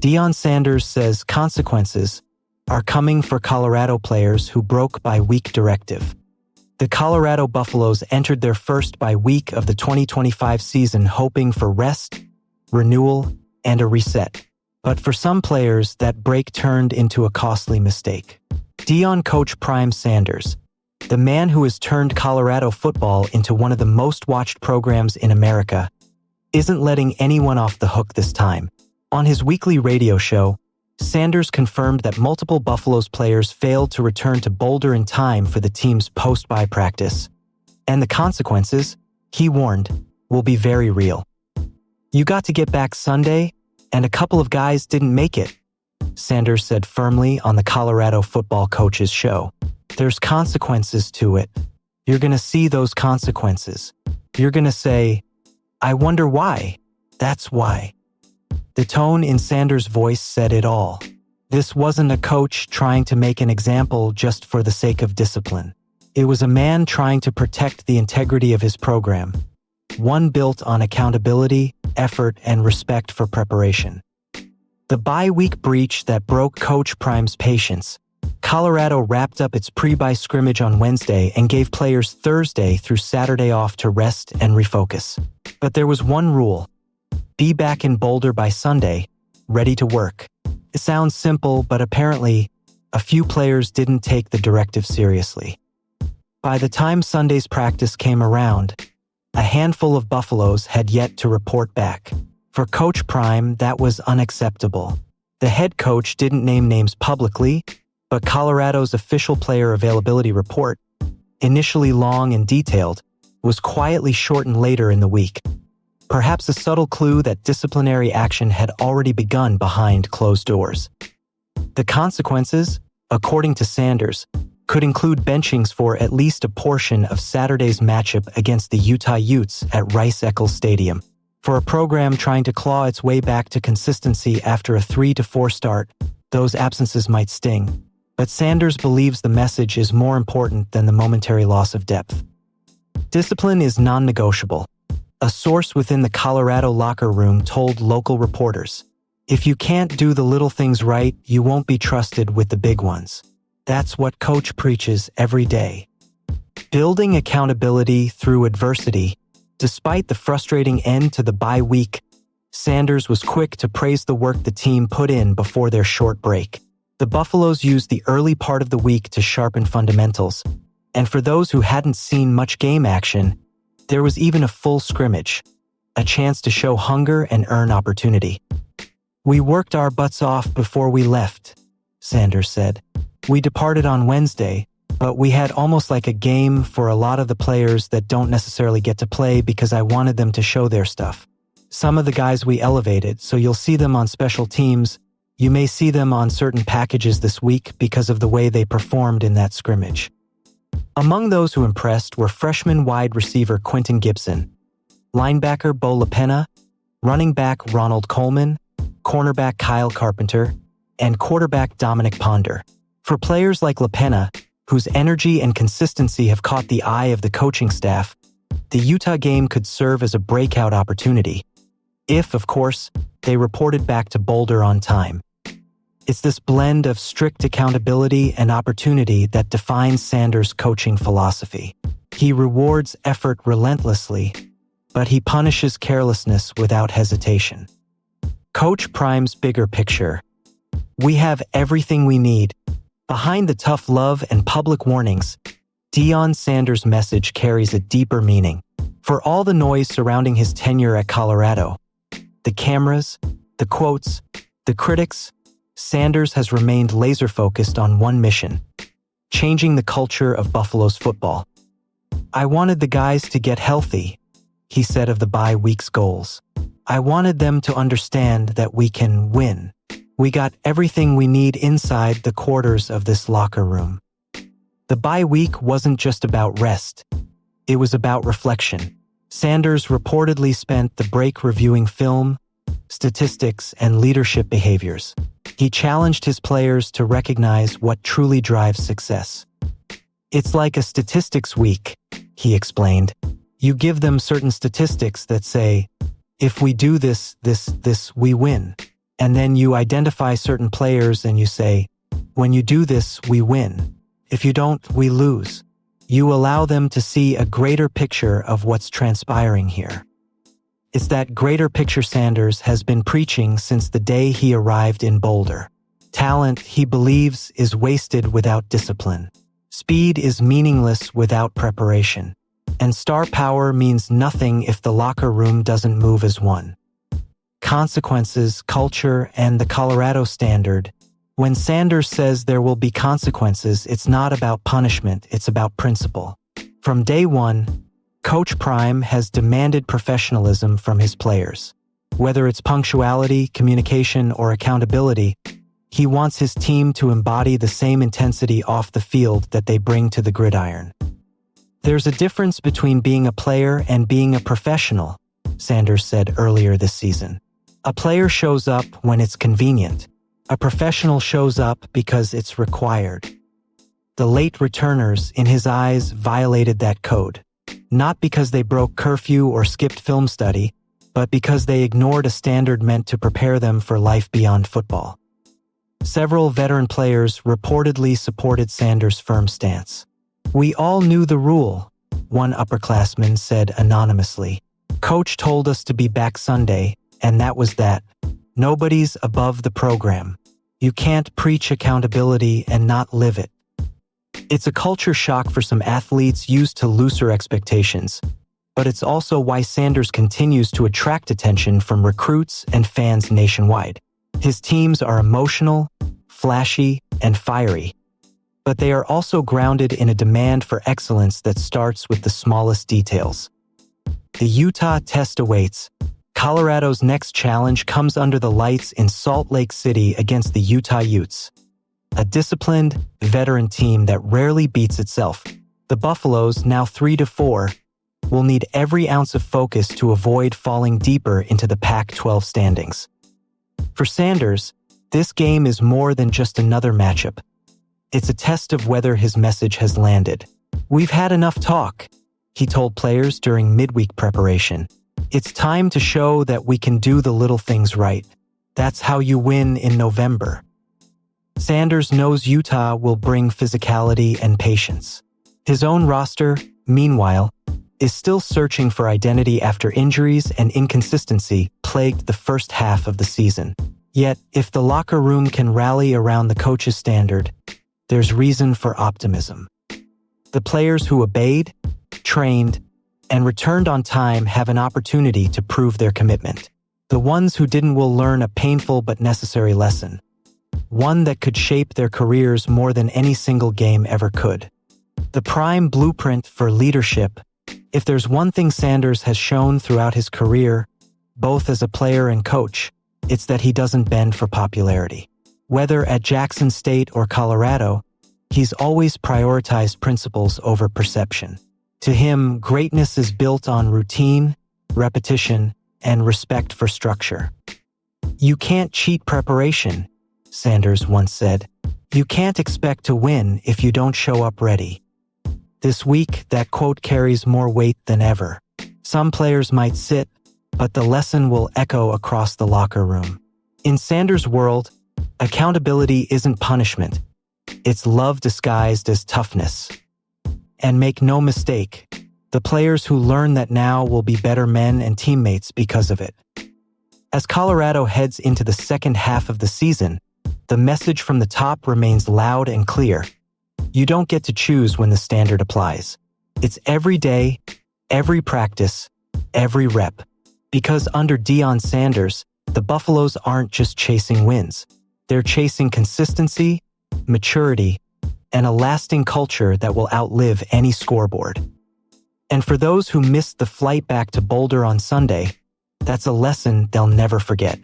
Deion Sanders says consequences are coming for Colorado players who broke bye-week directive. The Colorado Buffaloes entered their first bye week of the 2025 season hoping for rest, renewal, and a reset. But for some players, that break turned into a costly mistake. Deion coach Prime Sanders, the man who has turned Colorado football into one of the most watched programs in America, isn't letting anyone off the hook this time. On his weekly radio show, Sanders confirmed that multiple Buffaloes players failed to return to Boulder in time for the team's post-bye practice. And the consequences, he warned, will be very real. "You got to get back Sunday, and a couple of guys didn't make it," Sanders said firmly on the Colorado football coach's show. "There's consequences to it. You're going to see those consequences. You're going to say, 'I wonder why.' That's why." The tone in Sanders' voice said it all. This wasn't a coach trying to make an example just for the sake of discipline. It was a man trying to protect the integrity of his program, one built on accountability, effort, and respect for preparation. The bye-week breach that broke Coach Prime's patience. Colorado wrapped up its pre-bye scrimmage on Wednesday and gave players Thursday through Saturday off to rest and refocus. But there was one rule: be back in Boulder by Sunday, ready to work. It sounds simple, but apparently, a few players didn't take the directive seriously. By the time Sunday's practice came around, a handful of Buffaloes had yet to report back. For Coach Prime, that was unacceptable. The head coach didn't name names publicly, but Colorado's official player availability report, initially long and detailed, was quietly shortened later in the week. Perhaps a subtle clue that disciplinary action had already begun behind closed doors. The consequences, according to Sanders, could include benchings for at least a portion of Saturday's matchup against the Utah Utes at Rice-Eccles Stadium. For a program trying to claw its way back to consistency after a 3-4 start, those absences might sting. But Sanders believes the message is more important than the momentary loss of depth. Discipline is non-negotiable. A source within the Colorado locker room told local reporters, "If you can't do the little things right, you won't be trusted with the big ones." That's what Coach preaches every day. Building accountability through adversity. Despite the frustrating end to the bye week, Sanders was quick to praise the work the team put in before their short break. The Buffaloes used the early part of the week to sharpen fundamentals, and for those who hadn't seen much game action, there was even a full scrimmage, a chance to show hunger and earn opportunity. "We worked our butts off before we left," Sanders said. "We departed on Wednesday, but we had almost like a game for a lot of the players that don't necessarily get to play because I wanted them to show their stuff. Some of the guys we elevated, so you'll see them on special teams. You may see them on certain packages this week because of the way they performed in that scrimmage." Among those who impressed were freshman wide receiver Quentin Gibson, linebacker Bo LaPena, running back Ronald Coleman, cornerback Kyle Carpenter, and quarterback Dominic Ponder. For players like LaPena, whose energy and consistency have caught the eye of the coaching staff, the Utah game could serve as a breakout opportunity. If, of course, they reported back to Boulder on time. It's this blend of strict accountability and opportunity that defines Sanders' coaching philosophy. He rewards effort relentlessly, but he punishes carelessness without hesitation. Coach Prime's bigger picture. We have everything we need. Behind the tough love and public warnings, Deion Sanders' message carries a deeper meaning. For all the noise surrounding his tenure at Colorado, the cameras, the quotes, the critics, Sanders has remained laser-focused on one mission: changing the culture of Buffalo's football. "I wanted the guys to get healthy," he said of the bye week's goals. "I wanted them to understand that we can win. We got everything we need inside the quarters of this locker room." The bye week wasn't just about rest. It was about reflection. Sanders reportedly spent the break reviewing film, statistics, and leadership behaviors. He challenged his players to recognize what truly drives success. "It's like a statistics week," he explained. "You give them certain statistics that say, if we do this, we win. And then you identify certain players and you say, when you do this, we win. If you don't, we lose. You allow them to see a greater picture of what's transpiring here. It's that greater picture Sanders has been preaching since the day he arrived in Boulder. Talent, he believes, is wasted without discipline. Speed is meaningless without preparation. And star power means nothing if the locker room doesn't move as one. Consequences, culture, and the Colorado standard. When Sanders says there will be consequences, it's not about punishment, it's about principle. From day one, Coach Prime has demanded professionalism from his players. Whether it's punctuality, communication, or accountability, he wants his team to embody the same intensity off the field that they bring to the gridiron. There's a difference between being a player and being a professional, Sanders said earlier this season. A player shows up when it's convenient. A professional shows up because it's required. The late returners, in his eyes, violated that code. Not because they broke curfew or skipped film study, but because they ignored a standard meant to prepare them for life beyond football. Several veteran players reportedly supported Sanders' firm stance. We all knew the rule, one upperclassman said anonymously. Coach told us to be back Sunday, and that was that. Nobody's above the program. You can't preach accountability and not live it. It's a culture shock for some athletes used to looser expectations, but it's also why Sanders continues to attract attention from recruits and fans nationwide. His teams are emotional, flashy, and fiery, but they are also grounded in a demand for excellence that starts with the smallest details. The Utah test awaits. Colorado's next challenge comes under the lights in Salt Lake City against the Utah Utes, a disciplined, veteran team that rarely beats itself. The Buffaloes, now 3-4, will need every ounce of focus to avoid falling deeper into the Pac-12 standings. For Sanders, this game is more than just another matchup. It's a test of whether his message has landed. We've had enough talk, he told players during midweek preparation. It's time to show that we can do the little things right. That's how you win in November. Sanders knows Utah will bring physicality and patience. His own roster, meanwhile, is still searching for identity after injuries and inconsistency plagued the first half of the season. Yet, if the locker room can rally around the coach's standard, there's reason for optimism. The players who obeyed, trained, and returned on time have an opportunity to prove their commitment. The ones who didn't will learn a painful but necessary lesson, one that could shape their careers more than any single game ever could. The prime blueprint for leadership. If there's one thing Sanders has shown throughout his career, both as a player and coach, it's that he doesn't bend for popularity. Whether at Jackson State or Colorado, he's always prioritized principles over perception. To him, greatness is built on routine, repetition, and respect for structure. You can't cheat preparation, Sanders once said. You can't expect to win if you don't show up ready. This week, that quote carries more weight than ever. Some players might sit, but the lesson will echo across the locker room. In Sanders' world, accountability isn't punishment. It's love disguised as toughness. And make no mistake, the players who learn that now will be better men and teammates because of it. As Colorado heads into the second half of the season, the message from the top remains loud and clear. You don't get to choose when the standard applies. It's every day, every practice, every rep. Because under Deion Sanders, the Buffaloes aren't just chasing wins. They're chasing consistency, maturity, and a lasting culture that will outlive any scoreboard. And for those who missed the flight back to Boulder on Sunday, that's a lesson they'll never forget.